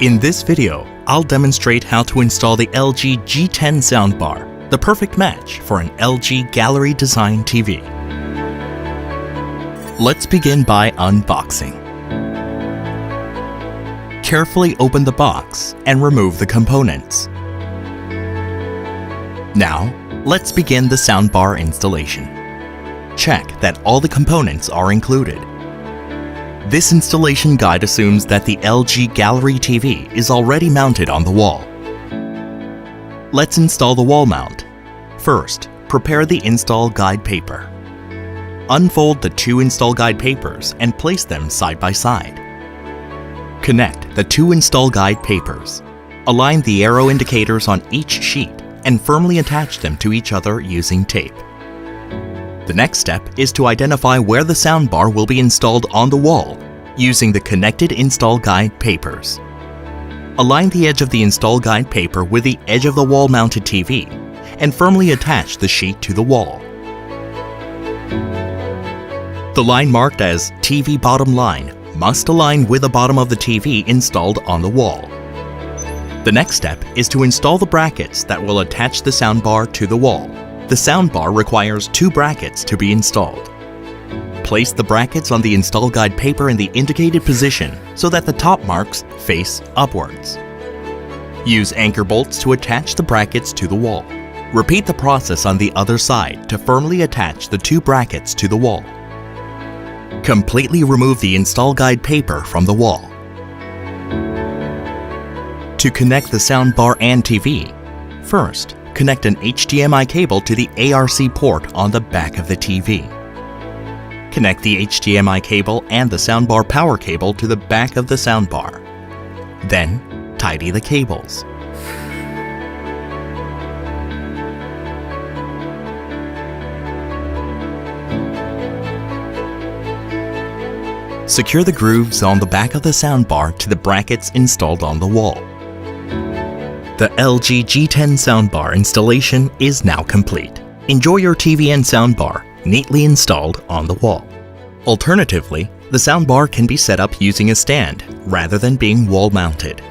In this video, I'll demonstrate how to install the LG G10 soundbar, the perfect match for an LG Gallery Design TV. Let's begin by unboxing. Carefully open the box and remove the components. Now, let's begin the soundbar installation. Check that all the components are included. This installation guide assumes that the LG Gallery TV is already mounted on the wall. Let's install the wall mount. First, prepare the install guide paper. Unfold the two install guide papers and place them side by side. Connect the two install guide papers. Align the arrow indicators on each sheet and firmly attach them to each other using tape. The next step is to identify where the soundbar will be installed on the wall using the connected install guide papers. Align the edge of the install guide paper with the edge of the wall-mounted TV and firmly attach the sheet to the wall. The line marked as TV bottom line must align with the bottom of the TV installed on the wall. The next step is to install the brackets that will attach the soundbar to the wall. The soundbar requires two brackets to be installed. Place the brackets on the install guide paper in the indicated position so that the top marks face upwards. Use anchor bolts to attach the brackets to the wall. Repeat the process on the other side to firmly attach the two brackets to the wall. Completely remove the install guide paper from the wall. To connect the soundbar and TV, first, connect an HDMI cable to the ARC port on the back of the TV. Connect the HDMI cable and the soundbar power cable to the back of the soundbar. Then, tidy the cables. Secure the grooves on the back of the soundbar to the brackets installed on the wall. The LG G10 soundbar installation is now complete. Enjoy your TV and soundbar neatly installed on the wall. Alternatively, the soundbar can be set up using a stand rather than being wall-mounted.